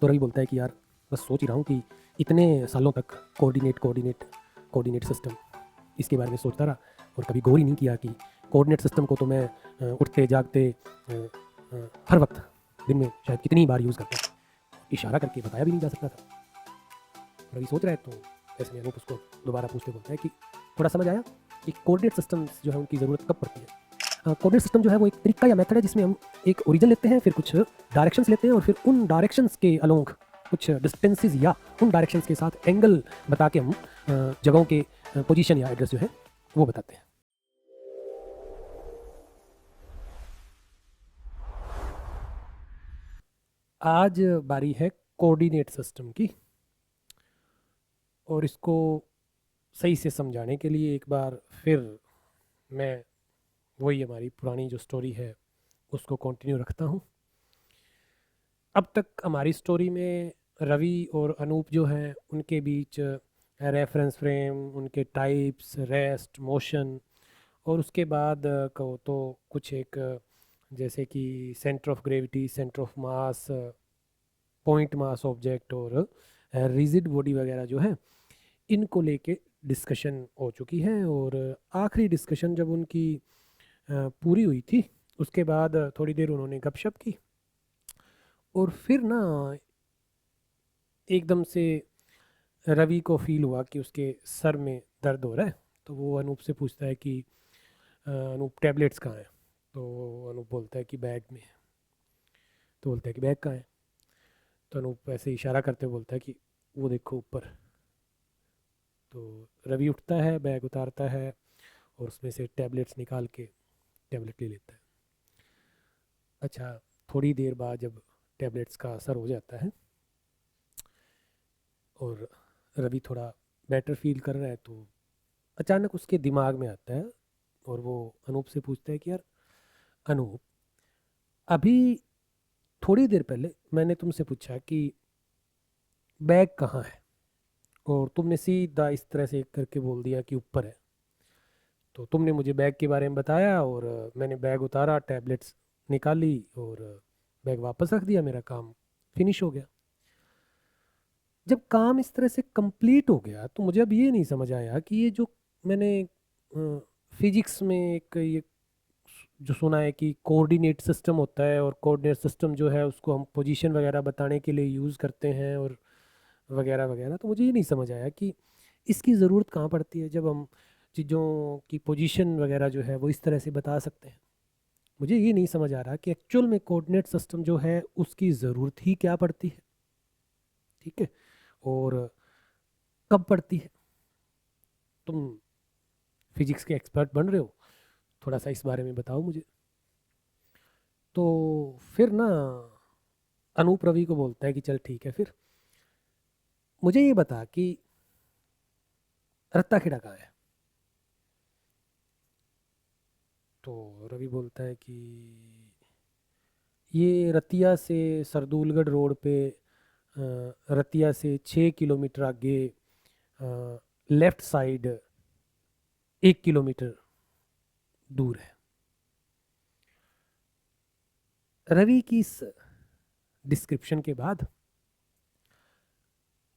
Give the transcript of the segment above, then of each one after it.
तो रवि बोलता है कि यार बस सोच ही रहा हूँ कि इतने सालों तक कोऑर्डिनेट सिस्टम इसके बारे में सोचता रहा और कभी गौर ही नहीं किया कि कोऑर्डिनेट सिस्टम को तो मैं उठते जागते हर वक्त दिन में शायद कितनी बार यूज़ करता हूँ, इशारा करके बताया भी नहीं जा सकता था। रवि सोच रहा है तो ऐसे में अनूप उसको दोबारा पूछते बोलता है कि थोड़ा समझ आया कि कोऑर्डिनेट सिस्टम्स जो है उनकी ज़रूरत कब पड़ती है। कोऑर्डिनेट सिस्टम जो है वो एक तरीका या मेथड है जिसमें हम एक ओरिजिन लेते हैं, फिर कुछ डायरेक्शंस लेते हैं और फिर उन डायरेक्शंस के अलोंग कुछ डिस्टेंसेस या उन डायरेक्शंस के साथ एंगल बता के हम जगहों के पोजीशन या एड्रेस जो है वो बताते हैं। आज बारी है कोऑर्डिनेट सिस्टम की और इसको सही से समझाने के लिए एक बार फिर मैं वही हमारी पुरानी जो स्टोरी है उसको कंटिन्यू रखता हूँ। अब तक हमारी स्टोरी में रवि और अनूप जो हैं उनके बीच रेफरेंस फ्रेम, उनके टाइप्स, रेस्ट, मोशन और उसके बाद कहो तो कुछ एक जैसे कि centre of gravity, centre of mass, point mass object और रिजिड बॉडी वगैरह जो है इनको लेके डिस्कशन हो चुकी है। और आखिरी डिस्कशन जब उनकी पूरी हुई थी उसके बाद थोड़ी देर उन्होंने गपशप की और फिर ना एकदम से रवि को फील हुआ कि उसके सर में दर्द हो रहा है। तो वो अनूप से पूछता है कि अनूप टैबलेट्स कहाँ हैं। तो अनूप बोलता है कि बैग में है। तो बोलता है कि बैग कहाँ है। तो अनूप ऐसे इशारा करते हुए बोलता है कि वो देखो ऊपर। तो रवि उठता है, बैग उतारता है और उसमें से टैबलेट्स निकाल के टैबलेट ले लेता है। अच्छा, थोड़ी देर बाद जब टैबलेट्स का असर हो जाता है और रवि थोड़ा बेटर फील कर रहा है तो अचानक उसके दिमाग में आता है और वो अनूप से पूछता है कि यार अनूप, अभी थोड़ी देर पहले मैंने तुमसे पूछा कि बैग कहाँ है और तुमने सीधा इस तरह से करके बोल दिया कि ऊपर है। तो तुमने मुझे बैग के बारे में बताया और मैंने बैग उतारा, टैबलेट्स निकाली और बैग वापस रख दिया, मेरा काम फिनिश हो गया। जब काम इस तरह से कंप्लीट हो गया तो मुझे अब ये नहीं समझ आया कि ये जो मैंने फिजिक्स में एक ये जो सुना है कि कोऑर्डिनेट सिस्टम होता है और कोऑर्डिनेट सिस्टम जो है उसको हम पोजीशन वगैरह बताने के लिए यूज़ करते हैं और वगैरह वगैरह, तो मुझे ये नहीं समझ आया कि इसकी ज़रूरत कहाँ पड़ती है जब हम चीज़ों की पोजीशन वगैरह जो है वो इस तरह से बता सकते हैं। मुझे ये नहीं समझ आ रहा कि एक्चुअल में कोऑर्डिनेट सिस्टम जो है उसकी ज़रूरत ही क्या पड़ती है। ठीक है, और कब पड़ती है। तुम फिजिक्स के एक्सपर्ट बन रहे हो, थोड़ा सा इस बारे में बताओ मुझे। तो फिर ना अनूप रवि को बोलता है कि चल ठीक है, फिर मुझे ये बता कि रत्ता खेड़ा कहाँ है। तो रवि बोलता है कि ये रतिया से सरदूलगढ़ रोड पे रतिया से 6 किलोमीटर आगे लेफ्ट साइड 1 किलोमीटर दूर है। रवि की इस डिस्क्रिप्शन के बाद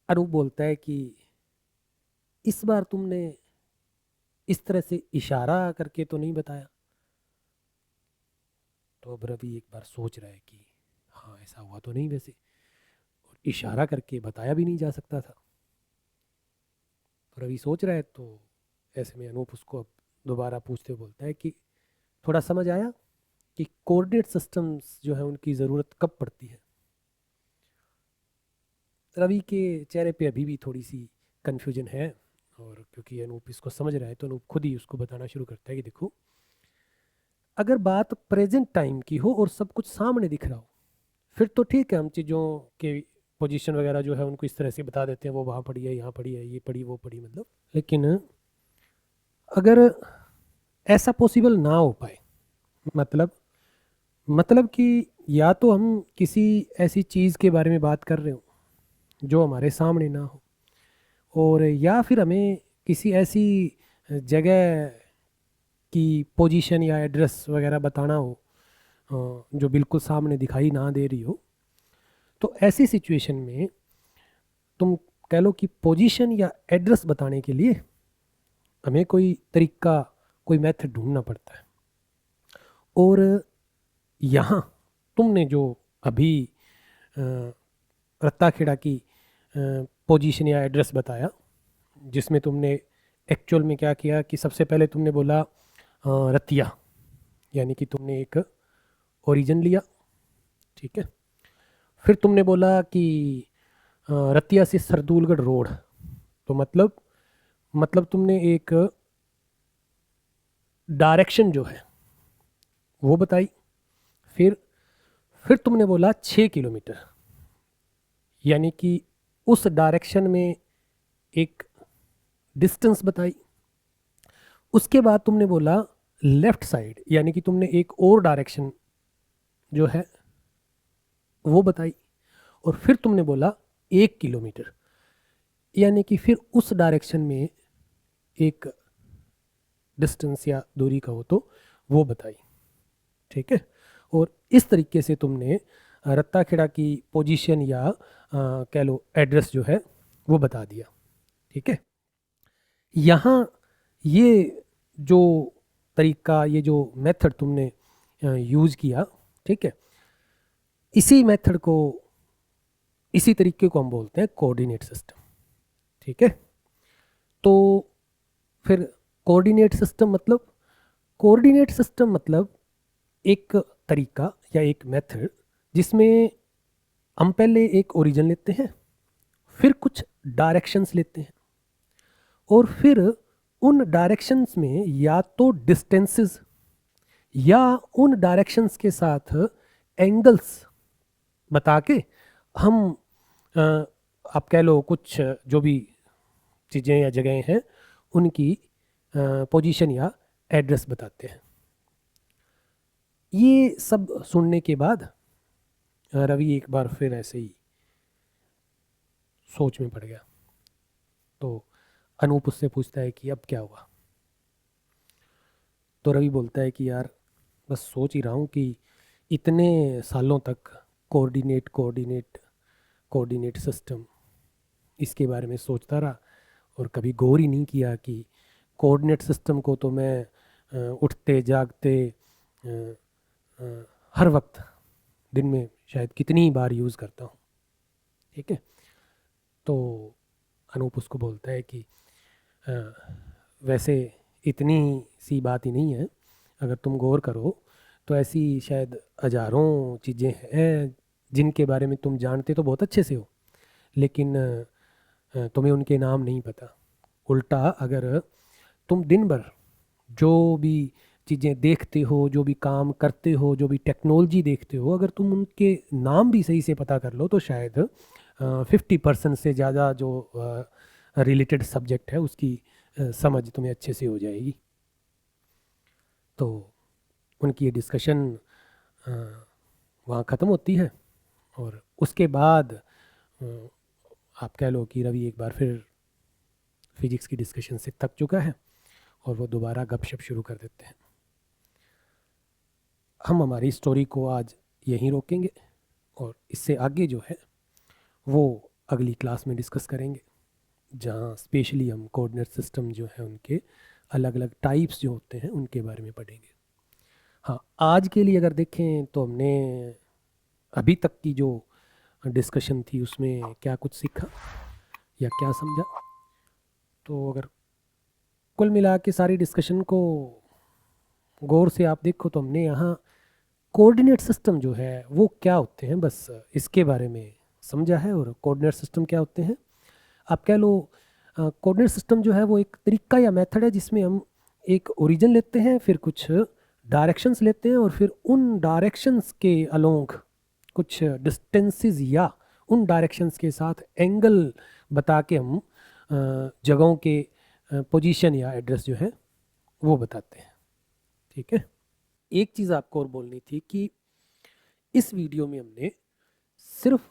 अनूप बोलता है कि इस बार तुमने इस तरह से इशारा करके तो नहीं बताया। तो अब रवि एक बार सोच रहा है कि हाँ ऐसा हुआ तो नहीं वैसे, और इशारा करके बताया भी नहीं जा सकता था। तो रवि सोच रहा है तो ऐसे में अनूप उसको अब दोबारा पूछते हुए बोलता है कि थोड़ा समझ आया कि कोऑर्डिनेट सिस्टम्स जो है उनकी ज़रूरत कब पड़ती है। रवि के चेहरे पे अभी भी थोड़ी सी कन्फ्यूजन है और क्योंकि अनूप इसको समझ रहा है तो अनूप खुद ही उसको बताना शुरू करता है कि देखो, अगर बात प्रेजेंट टाइम की हो और सब कुछ सामने दिख रहा हो फिर तो ठीक है, हम चीज़ों के पोजीशन वगैरह जो है उनको इस तरह से बता देते हैं, वो वहाँ पड़ी है, यहाँ पड़ी है, ये पड़ी वो पड़ी, मतलब। लेकिन अगर ऐसा पॉसिबल ना हो पाए, मतलब कि या तो हम किसी ऐसी चीज़ के बारे में बात कर रहे हो जो हमारे सामने ना हो, और या फिर हमें किसी ऐसी जगह की पोजीशन या एड्रेस वगैरह बताना हो जो बिल्कुल सामने दिखाई ना दे रही हो, तो ऐसी सिचुएशन में तुम कह लो कि पोजीशन या एड्रेस बताने के लिए हमें कोई तरीका, कोई मेथड ढूंढना पड़ता है। और यहाँ तुमने जो अभी अ, रत्ताखेड़ा की पोजीशन या एड्रेस बताया, जिसमें तुमने एक्चुअल में क्या किया कि सबसे पहले तुमने बोला रतिया, यानी कि तुमने एक ओरिजिन लिया, ठीक है। फिर तुमने बोला कि रतिया से सरदूलगढ़ रोड, तो मतलब तुमने एक डायरेक्शन जो है वो बताई। फिर फिर तुमने बोला 6 किलोमीटर, यानी कि उस डायरेक्शन में एक डिस्टेंस बताई। उसके बाद तुमने बोला लेफ़्ट साइड, यानी कि तुमने एक और डायरेक्शन जो है वो बताई। और फिर तुमने बोला 1 किलोमीटर, यानी कि फिर उस डायरेक्शन में एक डिस्टेंस या दूरी कहो तो वो बताई, ठीक है। और इस तरीके से तुमने रत्ताखेड़ा की पोजीशन या कह लो एड्रेस जो है वो बता दिया, ठीक है। यहाँ ये जो तरीका, ये जो मेथड तुमने यूज़ किया, ठीक है, इसी मेथड को, इसी तरीके को हम बोलते हैं कोऑर्डिनेट सिस्टम, ठीक है। तो फिर कोऑर्डिनेट सिस्टम मतलब एक तरीका या एक मेथड जिसमें हम पहले एक ओरिजिन लेते हैं, फिर कुछ डायरेक्शंस लेते हैं, और फिर उन डायरेक्शंस में या तो डिस्टेंसेस या उन डायरेक्शंस के साथ एंगल्स बता के हम अ, आप कह लो कुछ जो भी चीज़ें या जगहें हैं उनकी पोजीशन या एड्रेस बताते हैं। ये सब सुनने के बाद रवि एक बार फिर ऐसे ही सोच में पड़ गया। तो अनूप उससे पूछता है कि अब क्या हुआ। तो रवि बोलता है कि यार बस सोच ही रहा हूँ कि इतने सालों तक कोऑर्डिनेट कोऑर्डिनेट कोऑर्डिनेट सिस्टम, इसके बारे में सोचता रहा और कभी गौर ही नहीं किया कि कोऑर्डिनेट सिस्टम को तो मैं उठते जागते हर वक्त दिन में शायद कितनी बार यूज़ करता हूँ, ठीक है। तो अनूप उसको बोलता है कि अ, वैसे इतनी सी बात ही नहीं है, अगर तुम गौर करो तो ऐसी शायद हजारों चीज़ें हैं जिनके बारे में तुम जानते तो बहुत अच्छे से हो, लेकिन तुम्हें उनके नाम नहीं पता। उल्टा अगर तुम दिन भर जो भी चीज़ें देखते हो, जो भी काम करते हो, जो भी टेक्नोलॉजी देखते हो, अगर तुम उनके नाम भी सही से पता कर लो तो शायद 50% से ज़्यादा जो रिलेटेड सब्जेक्ट है उसकी समझ तुम्हें अच्छे से हो जाएगी। तो उनकी ये डिस्कशन वहाँ ख़त्म होती है और उसके बाद आप कह लो कि रवि एक बार फिर फिजिक्स की डिस्कशन से थक चुका है और वो दोबारा गपशप शुरू कर देते हैं। हम हमारी स्टोरी को आज यहीं रोकेंगे और इससे आगे जो है वो अगली क्लास में डिस्कस करेंगे, जहाँ स्पेशली हम कोऑर्डिनेट सिस्टम जो है उनके अलग अलग टाइप्स जो होते हैं उनके बारे में पढ़ेंगे। हाँ, आज के लिए अगर देखें तो हमने अभी तक की जो डिस्कशन थी उसमें क्या कुछ सीखा या क्या समझा। तो अगर कुल मिला के सारी डिस्कशन को गौर से आप देखो तो हमने यहाँ कोऑर्डिनेट सिस्टम जो है वो क्या होते हैं बस इसके बारे में समझा है। और कोऑर्डिनेट सिस्टम क्या होते हैं, आप कह लो कोऑर्डिनेट सिस्टम जो है वो एक तरीका या मेथड है जिसमें हम एक ओरिजिन लेते हैं, फिर कुछ डायरेक्शंस लेते हैं और फिर उन डायरेक्शंस के अलोंग कुछ डिस्टेंसेस या उन डायरेक्शंस के साथ एंगल बता के हम जगहों के पोजीशन या एड्रेस जो है वो बताते हैं, ठीक है। एक चीज़ आपको और बोलनी थी कि इस वीडियो में हमने सिर्फ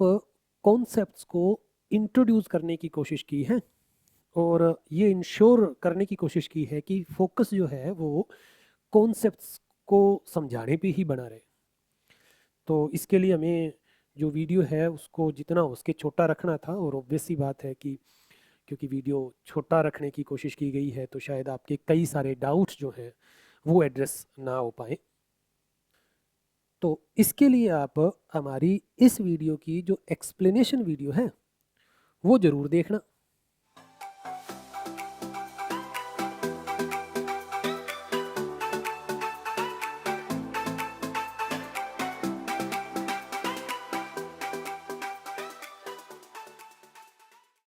कॉन्सेप्ट्स को इंट्रोड्यूस करने की कोशिश की है और ये इंश्योर करने की कोशिश की है कि फोकस जो है वो कॉन्सेप्ट्स को समझाने पे ही बना रहे। तो इसके लिए हमें जो वीडियो है उसको जितना हो उसके छोटा रखना था, और ऑब्वियस सी बात है कि क्योंकि वीडियो छोटा रखने की कोशिश की गई है तो शायद आपके कई सारे डाउट्स जो हैं वो एड्रेस ना हो पाए। तो इसके लिए आप हमारी इस वीडियो की जो एक्सप्लेनेशन वीडियो है वो ज़रूर देखना।